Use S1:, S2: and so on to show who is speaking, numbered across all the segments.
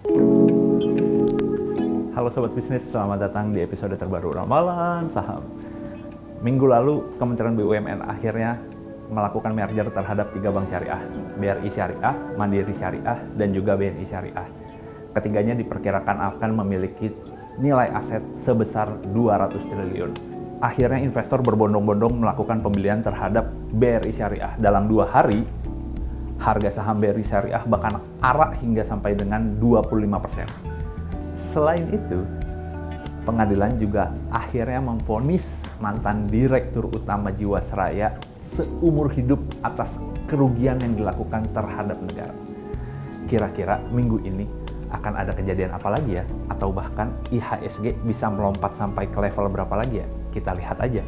S1: Halo Sobat Bisnis, selamat datang di episode terbaru Ramalan Saham. Minggu lalu, Kementerian BUMN akhirnya melakukan merger terhadap 3 bank syariah, BRI Syariah, Mandiri Syariah, dan juga BNI Syariah. Ketiganya diperkirakan akan memiliki nilai aset sebesar 200 triliun. Akhirnya investor berbondong-bondong melakukan pembelian terhadap BRI Syariah. Dalam 2 hari, harga saham BRI Syariah bahkan arak hingga sampai dengan 25%. Selain itu, pengadilan juga akhirnya memvonis mantan Direktur Utama Jiwasraya seumur hidup atas kerugian yang dilakukan terhadap negara. Kira-kira minggu ini akan ada kejadian apa lagi ya? Atau bahkan IHSG bisa melompat sampai ke level berapa lagi ya? Kita lihat aja.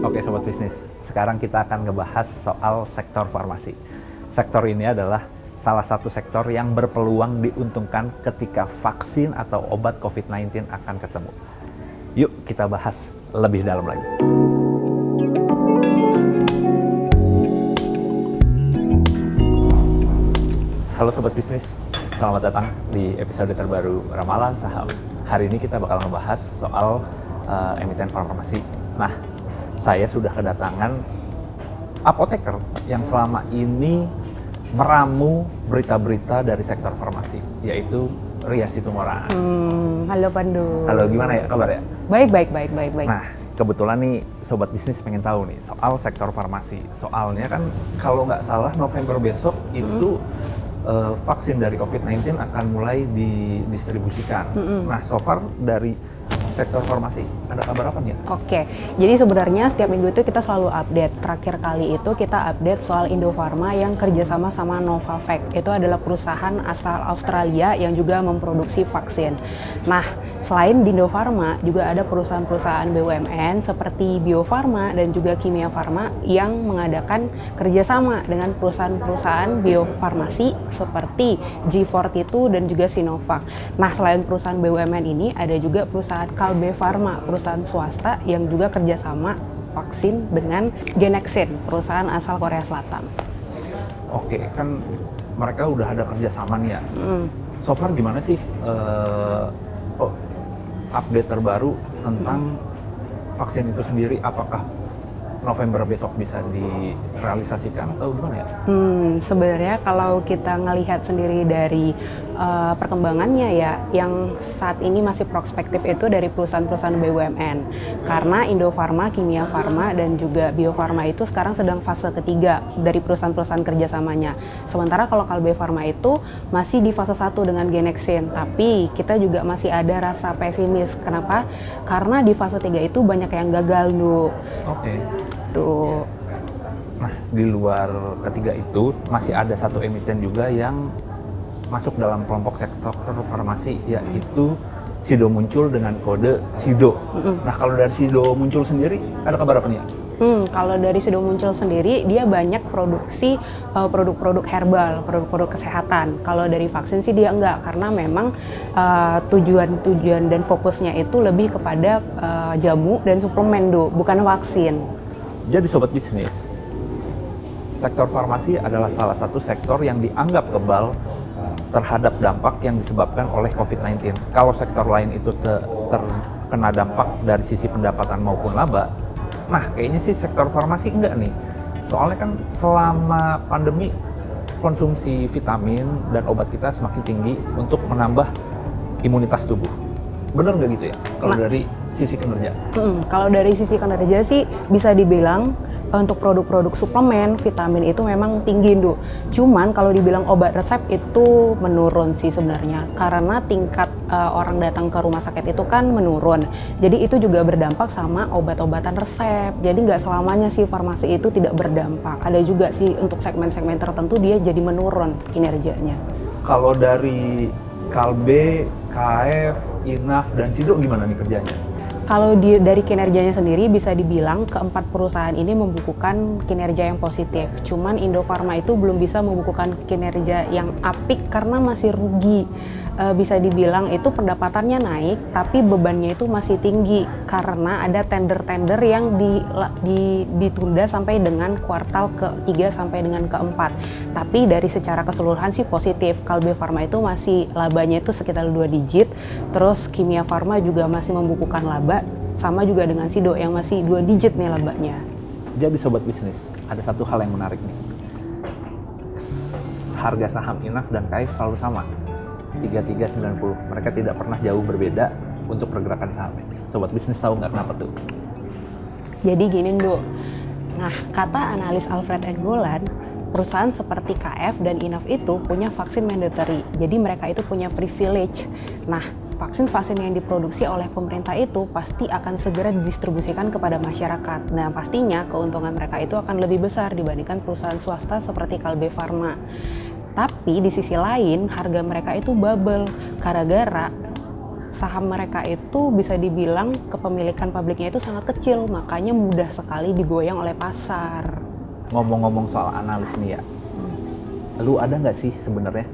S1: Oke Sobat Bisnis, sekarang kita akan ngebahas soal sektor farmasi. Sektor ini adalah salah satu sektor yang berpeluang diuntungkan ketika vaksin atau obat COVID-19 akan ketemu. Yuk kita bahas lebih dalam lagi. Halo Sobat Bisnis, selamat datang di episode terbaru Ramalan Saham. Hari ini kita bakal ngebahas soal emiten farmasi. Nah, saya sudah kedatangan apoteker yang selama ini meramu berita-berita dari sektor farmasi, yaitu Ria Situmorang.
S2: Halo Pandu.
S1: Halo, gimana ya kabar ya?
S2: Baik.
S1: Nah, kebetulan nih Sobat Bisnis pengen tahu nih soal sektor farmasi. Soalnya kan kalau nggak salah November besok itu vaksin dari COVID-19 akan mulai didistribusikan. Nah, so far dari sektor farmasi ada kabar apa nih?
S2: Oke, jadi sebenarnya setiap minggu itu kita selalu update. Terakhir kali itu kita update soal Indofarma yang kerjasama sama Novavax. Itu adalah perusahaan asal Australia yang juga memproduksi vaksin. Nah, selain di Indofarma juga ada perusahaan-perusahaan BUMN seperti Bio Farma dan juga Kimia Farma yang mengadakan kerjasama dengan perusahaan-perusahaan biofarmasi seperti G42 dan juga Sinovac. Nah, selain perusahaan BUMN ini ada juga perusahaan Kalbe Farma, perusahaan swasta yang juga kerjasama vaksin dengan Genexin, perusahaan asal Korea Selatan.
S1: Oke, kan mereka udah ada kerjasama nih ya. So far gimana sih update terbaru tentang vaksin itu sendiri? Apakah November besok bisa direalisasikan atau gimana ya?
S2: Sebenarnya kalau kita ngelihat sendiri dari perkembangannya ya, yang saat ini masih prospektif itu dari perusahaan-perusahaan BUMN. Karena Indofarma, Kimia Farma, dan juga Bio Farma itu sekarang sedang fase ketiga dari perusahaan-perusahaan kerjasamanya. Sementara kalau Kalbe Farma itu masih di fase 1 dengan Genexin. Tapi kita juga masih ada rasa pesimis. Kenapa? Karena di fase 3 itu banyak yang gagal, Nu.
S1: Oke.
S2: Tuh.
S1: Nah, di luar ketiga itu masih ada satu emiten juga yang masuk dalam kelompok sektor farmasi, yaitu Sido Muncul dengan kode SIDO. Nah, kalau dari Sido Muncul sendiri ada kabar apa nih ya?
S2: Kalau dari Sido Muncul sendiri, dia banyak produksi produk-produk herbal, produk-produk kesehatan. Kalau dari vaksin sih dia enggak, karena memang tujuan dan fokusnya itu lebih kepada jamu dan suplemen, bukan vaksin.
S1: Jadi Sobat Bisnis, sektor farmasi adalah salah satu sektor yang dianggap kebal terhadap dampak yang disebabkan oleh COVID-19. Kalau sektor lain itu kena dampak dari sisi pendapatan maupun laba. Nah, kayaknya sih sektor farmasi enggak nih. Soalnya kan selama pandemi konsumsi vitamin dan obat kita semakin tinggi untuk menambah imunitas tubuh. Bener nggak gitu ya? Kalau dari sisi kinerja?
S2: Kalau dari sisi kinerja sih bisa dibilang untuk produk-produk suplemen, vitamin itu memang tinggi, Ndu. Cuman kalau dibilang obat resep itu menurun sih sebenarnya. Karena tingkat orang datang ke rumah sakit itu kan menurun. Jadi itu juga berdampak sama obat-obatan resep. Jadi nggak selamanya sih farmasi itu tidak berdampak. Ada juga sih untuk segmen-segmen tertentu dia jadi menurun kinerjanya.
S1: Kalau dari Kalbe, KF, Inaf, dan Sido gimana nih kerjanya?
S2: Kalau dari kinerjanya sendiri bisa dibilang keempat perusahaan ini membukukan kinerja yang positif. Cuman Indofarma itu belum bisa membukukan kinerja yang apik karena masih rugi. Bisa dibilang itu pendapatannya naik tapi bebannya itu masih tinggi karena ada tender-tender yang ditunda sampai dengan kuartal ke-3 sampai dengan ke-4. Tapi dari secara keseluruhan sih positif. Kalbe Farma itu masih labanya itu sekitar 2 digit. Terus Kimia Farma juga masih membukukan laba. Sama juga dengan Sido yang masih 2 digit nih labanya.
S1: Jadi sobat bisnis, ada satu hal yang menarik nih. Harga saham Inaf dan KF selalu sama, 3390. Mereka tidak pernah jauh berbeda untuk pergerakan sahamnya. Sobat bisnis tahu nggak kenapa tuh?
S2: Jadi gini, Ndu. Nah, kata analis Alfred Enggolan, perusahaan seperti KF dan Inaf itu punya vaksin mandatory. Jadi mereka itu punya privilege. Nah, vaksin-vaksin yang diproduksi oleh pemerintah itu pasti akan segera didistribusikan kepada masyarakat. Nah, pastinya keuntungan mereka itu akan lebih besar dibandingkan perusahaan swasta seperti Kalbe Farma. Tapi di sisi lain, harga mereka itu bubble gara-gara saham mereka itu bisa dibilang kepemilikan publiknya itu sangat kecil, makanya mudah sekali digoyang oleh pasar.
S1: Ngomong-ngomong soal analis nih ya, lu ada nggak sih sebenarnya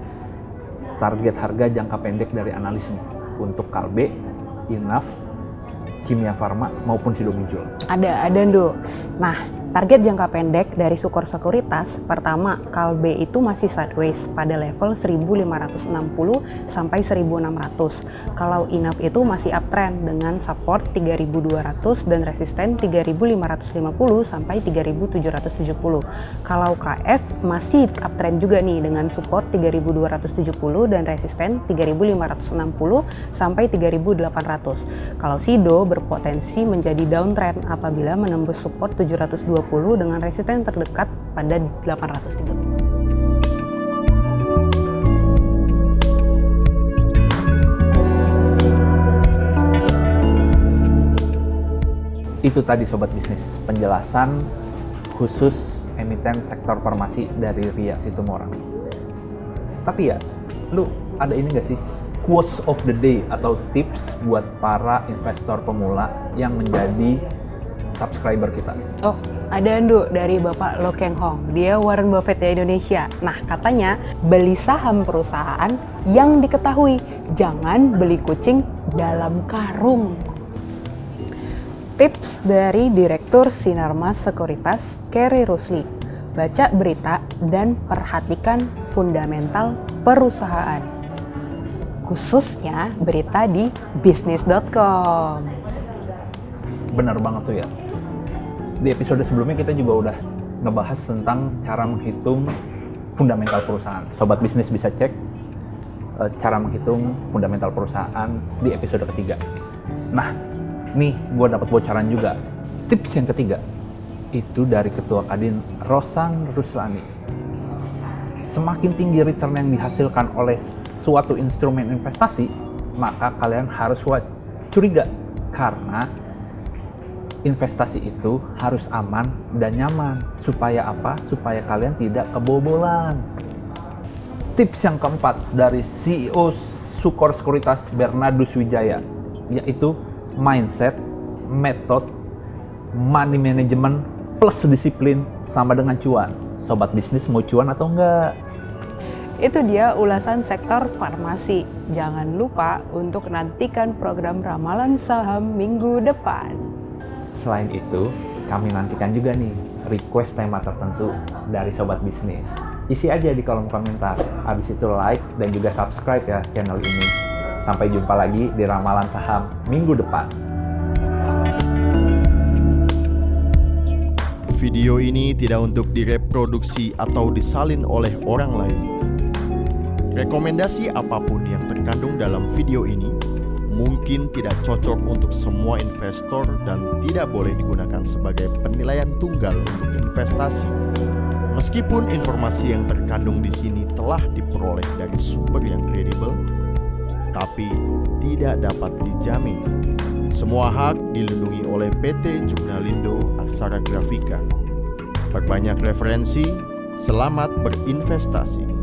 S1: target harga jangka pendek dari analis nih untuk Kalbe, Inaf, Kimia Farma maupun Sido Muncul?
S2: Ada Ndo. Nah, target jangka pendek dari Sukor Sekuritas, pertama, Kalbe itu masih sideways pada level 1560 sampai 1600. Kalau Inaf itu masih uptrend dengan support 3200 dan resisten 3550 sampai 3770. Kalau KF masih uptrend juga nih dengan support 3270 dan resisten 3560 sampai 3800. Kalau Sido berpotensi menjadi downtrend apabila menembus support 720 dengan resisten terdekat pada 830.
S1: Itu tadi sobat bisnis, penjelasan khusus emiten sektor farmasi dari Ria Situmorang. Tapi ya, lu ada ini gak sih? Quotes of the day atau tips buat para investor pemula yang menjadi subscriber kita.
S2: Oh, ada Ndu dari Bapak Lo Keng Hong. Dia Warren Buffett ya Indonesia. Nah, katanya beli saham perusahaan yang diketahui, jangan beli kucing dalam karung. Tips dari Direktur Sinarmas Sekuritas, Kerry Rusli. Baca berita dan perhatikan fundamental perusahaan. Khususnya berita di bisnis.com.
S1: Benar banget tuh ya. Di episode sebelumnya kita juga udah ngebahas tentang cara menghitung fundamental perusahaan. Sobat bisnis bisa cek cara menghitung fundamental perusahaan di episode ketiga. Nah, nih gue dapat bocoran juga. Tips yang ketiga itu dari Ketua Kadin Rosan Ruslani. Semakin tinggi return yang dihasilkan oleh suatu instrumen investasi, maka kalian harus curiga karena investasi itu harus aman dan nyaman. Supaya apa? Supaya kalian tidak kebobolan. Tips yang keempat dari CEO Sukor Sekuritas Bernardus Wijaya, yaitu mindset, method, money management plus disiplin sama dengan cuan. Sobat bisnis mau cuan atau enggak?
S2: Itu dia ulasan sektor farmasi. Jangan lupa untuk nantikan program ramalan saham minggu depan.
S1: Selain itu, kami nantikan juga nih request tema tertentu dari sobat bisnis. Isi aja di kolom komentar. Habis itu like dan juga subscribe ya channel ini. Sampai jumpa lagi di ramalan saham minggu depan.
S3: Video ini tidak untuk direproduksi atau disalin oleh orang lain. Rekomendasi apapun yang terkandung dalam video ini mungkin tidak cocok untuk semua investor dan tidak boleh digunakan sebagai penilaian tunggal untuk investasi. Meskipun informasi yang terkandung di sini telah diperoleh dari sumber yang kredibel, tapi tidak dapat dijamin. Semua hak dilindungi oleh PT Jurnalindo Aksara Grafika. Perbanyak referensi, selamat berinvestasi.